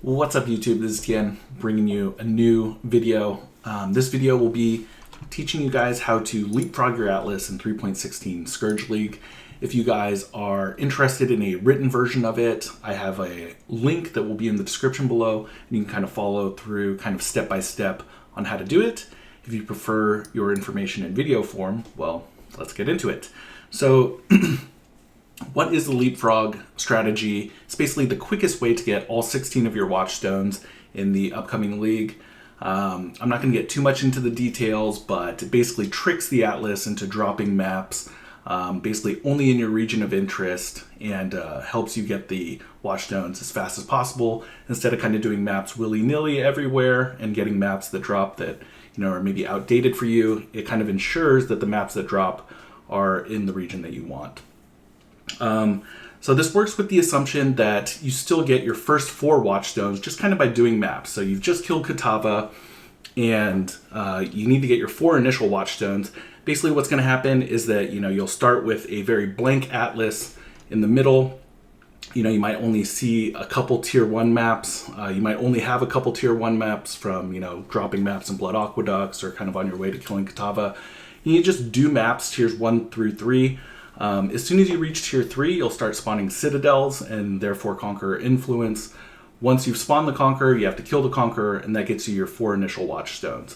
What's up YouTube, this is Tien bringing you a new video. This video will be teaching you guys how to leapfrog your Atlas in 3.16 Scourge League. If you guys are interested in a written version of it, I have a link that will be in the description below, and you can kind of follow through kind of step by step on how to do it. If you prefer your information in video form, well, let's get into it. So what is the leapfrog strategy? It's basically the quickest way to get all 16 of your watchstones in the upcoming league. I'm not going to get too much into the details, but it basically tricks the Atlas into dropping maps basically only in your region of interest, and helps you get the watchstones as fast as possible instead of kind of doing maps willy-nilly everywhere and getting maps that drop that are maybe outdated for you. It kind of ensures that the maps that drop are in the region that you want. So this works with the assumption that you still get your first 4 watchstones just kind of by doing maps. So you've just killed Katava, and you need to get your 4 initial watchstones. Basically what's going to happen is that you'll start with a very blank Atlas in the middle. You might only see a couple tier 1 maps. You might only have a couple tier 1 maps from dropping maps in Blood Aqueducts or kind of on your way to killing Katava. You just do maps tiers 1 through 3. As soon as you reach tier 3, you'll start spawning citadels and therefore Conqueror influence. Once you've spawned the Conqueror, you have to kill the Conqueror, and that gets you your 4 initial watchstones.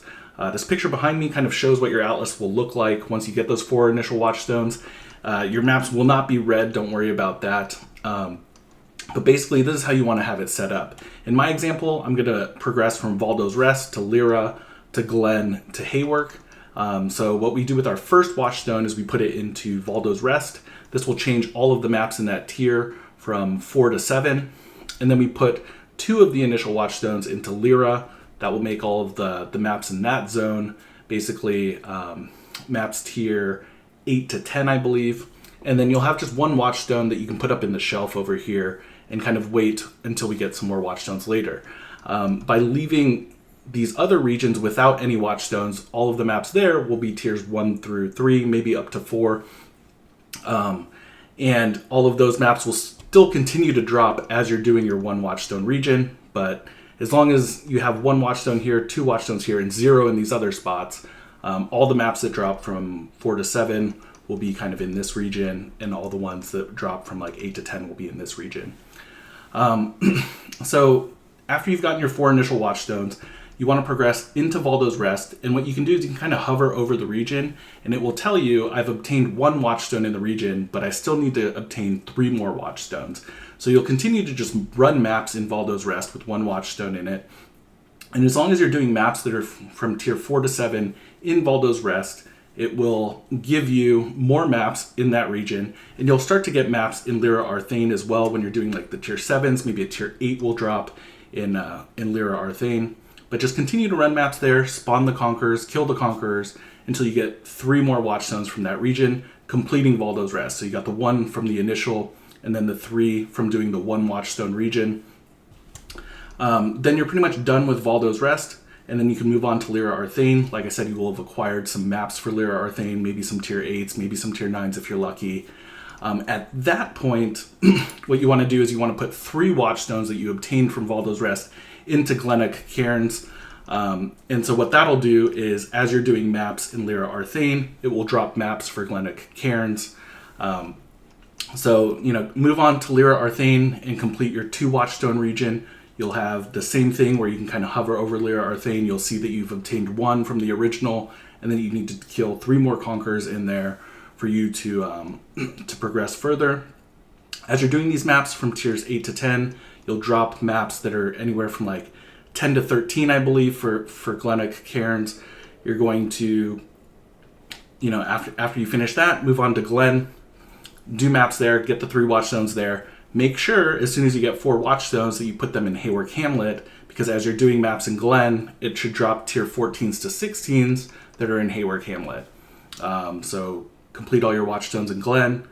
This picture behind me kind of shows what your Atlas will look like once you get those 4 initial watchstones. Your maps will not be red, don't worry about that. But basically, this is how you want to have it set up. In my example, I'm going to progress from Valdo's Rest to Lyra to Glen to Haywork. So what we do with our first watchstone is we put it into Valdo's Rest. This will change all of the maps in that tier from 4 to 7. And then we put 2 of the initial watchstones into Lyra. That will make all of the maps in that zone, basically maps tier 8 to 10, I believe. And then you'll have just 1 watchstone that you can put up in the shelf over here and kind of wait until we get some more watchstones later. By leaving these other regions without any watchstones, all of the maps there will be tiers 1 through 3, maybe up to 4. And all of those maps will still continue to drop as you're doing your 1 watchstone region, but as long as you have 1 watchstone here, 2 watchstones here, and 0 in these other spots, all the maps that drop from 4 to 7 will be kind of in this region, and all the ones that drop from like 8 to 10 will be in this region. So after you've gotten your 4 initial watchstones, you want to progress into Valdo's Rest, and what you can do is you can kind of hover over the region, and it will tell you, I've obtained 1 watchstone in the region, but I still need to obtain 3 more watchstones. So you'll continue to just run maps in Valdo's Rest with 1 watchstone in it, and as long as you're doing maps that are from tier 4 to 7 in Valdo's Rest, it will give you more maps in that region, and you'll start to get maps in Lyra Arthane as well when you're doing like the tier 7s. Maybe a tier 8 will drop in Lyra Arthane. But just continue to run maps there, spawn the Conquerors, kill the Conquerors, until you get 3 more watchstones from that region, completing Valdo's Rest. So you got the 1 from the initial, and then the 3 from doing the 1 watchstone region. Then you're pretty much done with Valdo's Rest, and then you can move on to Lyra Arthane. Like I said, you will have acquired some maps for Lyra Arthane, maybe some tier 8s, maybe some tier 9s if you're lucky. At that point, what you want to do is you want to put 3 watchstones that you obtained from Valdo's Rest into Glennock Cairns. And so what that'll do is, as you're doing maps in Lyra Arthane, it will drop maps for Glennock Cairns. So move on to Lyra Arthane and complete your 2 watchstone region. You'll have the same thing where you can kind of hover over Lyra Arthane. You'll see that you've obtained 1 from the original, and then you need to kill 3 more Conquerors in there for you to progress further. As you're doing these maps from tiers 8 to 10, you'll drop maps that are anywhere from like 10 to 13, I believe, for Glennock Cairns. You're going to, after you finish that, move on to Glen, do maps there, get the 3 watchstones there. Make sure as soon as you get 4 watchstones that you put them in Haywork Hamlet, because as you're doing maps in Glen, it should drop tier 14s to 16s that are in Haywork Hamlet. So complete all your watchstones in Glen,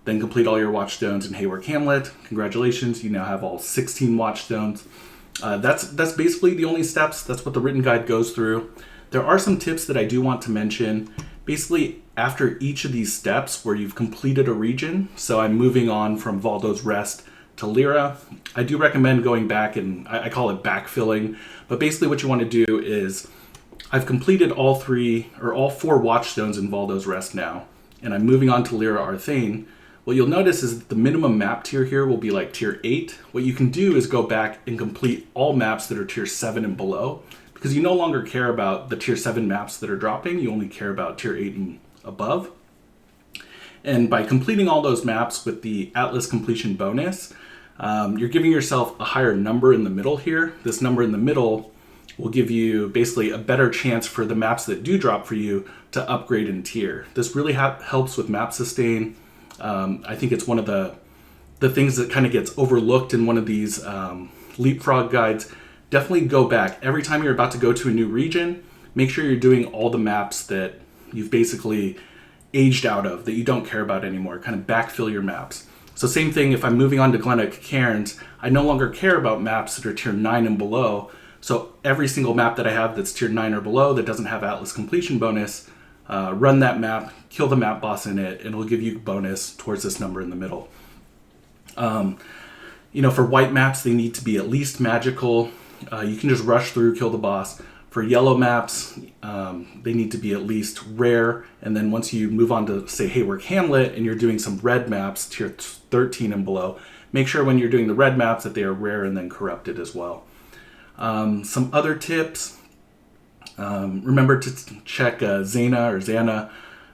then complete all your watchstones in Haywork Hamlet. Congratulations, you now have all 16 watchstones. That's basically the only steps. That's what the written guide goes through. There are some tips that I do want to mention. Basically, after each of these steps where you've completed a region, so I'm moving on from Valdo's Rest to Lyra. I do recommend going back and I call it backfilling, but basically what you want to do is I've completed all 4 watchstones in Valdo's Rest now, and I'm moving on to Lyra Arthane. What you'll notice is that the minimum map tier here will be like tier 8. What you can do is go back and complete all maps that are tier 7 and below, because you no longer care about the tier 7 maps that are dropping, you only care about tier 8 and above. And by completing all those maps with the Atlas completion bonus, you're giving yourself a higher number in the middle here. This number in the middle will give you basically a better chance for the maps that do drop for you to upgrade in tier. This really helps with map sustain. I think it's one of the things that kind of gets overlooked in one of these Leapfrog guides. Definitely go back. Every time you're about to go to a new region, make sure you're doing all the maps that you've basically aged out of, that you don't care about anymore. Kind of backfill your maps. So same thing, if I'm moving on to Glenna Cairns, I no longer care about maps that are tier 9 and below. So every single map that I have that's tier 9 or below that doesn't have Atlas completion bonus, run that map, kill the map boss in it, and it'll give you bonus towards this number in the middle. For white maps, they need to be at least magical. You can just rush through, kill the boss. For yellow maps, they need to be at least rare. And then once you move on to, say, Haywork Hamlet, and you're doing some red maps, tier 13 and below, make sure when you're doing the red maps that they are rare and then corrupted as well. Some other tips. Remember to check Xana,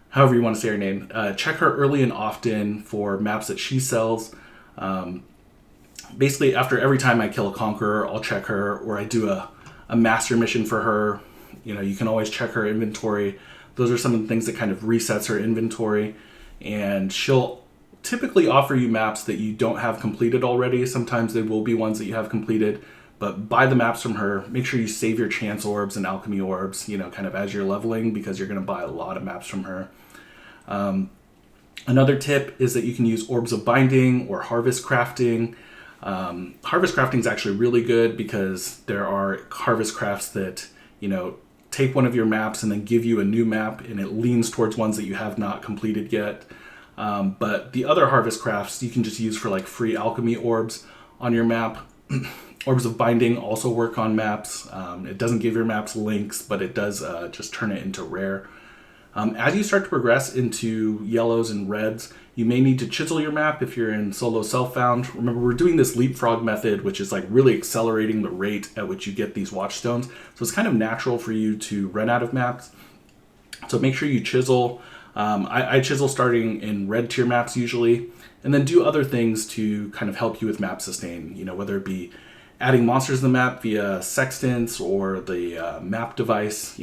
however you want to say her name. Check her early and often for maps that she sells. Basically, after every time I kill a Conqueror, I'll check her, or I do a master mission for her. You can always check her inventory. Those are some of the things that kind of resets her inventory. And she'll typically offer you maps that you don't have completed already. Sometimes they will be ones that you have completed. But buy the maps from her. Make sure you save your chance orbs and alchemy orbs, kind of as you're leveling, because you're going to buy a lot of maps from her. Another tip is that you can use Orbs of Binding or Harvest Crafting. Harvest Crafting is actually really good because there are harvest crafts that, take one of your maps and then give you a new map, and it leans towards ones that you have not completed yet. But the other harvest crafts you can just use for like free alchemy orbs on your map. Orbs of Binding also work on maps. It doesn't give your maps links, but it does just turn it into rare. As you start to progress into yellows and reds, you may need to chisel your map if you're in solo self-found. Remember, we're doing this leapfrog method, which is like really accelerating the rate at which you get these watchstones. So it's kind of natural for you to run out of maps. So make sure you chisel. I chisel starting in red tier maps usually, and then do other things to kind of help you with map sustain, whether it be adding monsters to the map via sextants or the map device,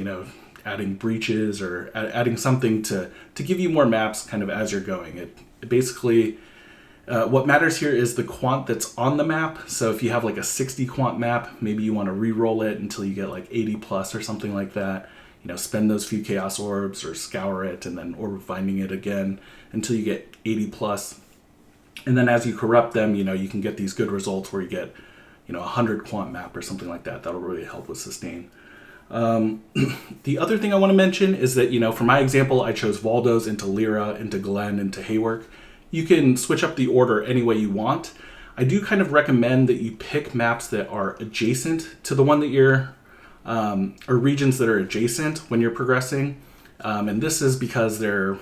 adding breaches or adding something to give you more maps kind of as you're going. It basically, what matters here is the quant that's on the map. So if you have like a 60 quant map, maybe you want to re-roll it until you get like 80 plus or something like that. Spend those few chaos orbs or scour it and then orb binding it again until you get 80 plus. And then as you corrupt them, you can get these good results where you get 100 quant map or something like that. That'll really help with sustain. The other thing I want to mention is that, for my example, I chose Valdo's into Lyra, into Glen, into Haywork. You can switch up the order any way you want. I do kind of recommend that you pick maps that are adjacent to the one that you're, or regions that are adjacent when you're progressing. And this is because there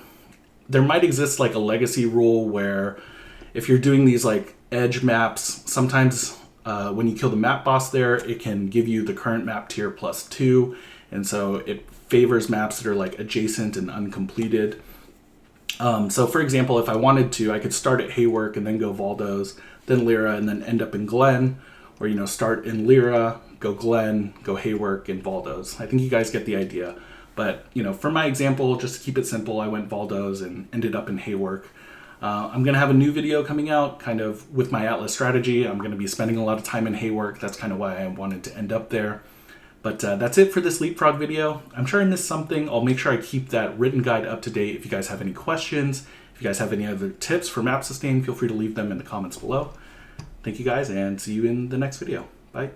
might exist like a legacy rule where if you're doing these like edge maps, sometimes when you kill the map boss there, it can give you the current map tier +2. And so it favors maps that are like adjacent and uncompleted. So for example, if I wanted to, I could start at Haywork and then go Valdo's, then Lyra, and then end up in Glen, or, start in Lyra, go Glen, go Haywork, and Valdo's. I think you guys get the idea. But, for my example, just to keep it simple, I went Valdo's and ended up in Haywork. I'm going to have a new video coming out kind of with my Atlas strategy. I'm going to be spending a lot of time in Haywork. That's kind of why I wanted to end up there. But that's it for this Leapfrog video. I'm sure I missed something. I'll make sure I keep that written guide up to date. If you guys have any questions, if you guys have any other tips for map sustain, feel free to leave them in the comments below. Thank you guys, and see you in the next video. Bye.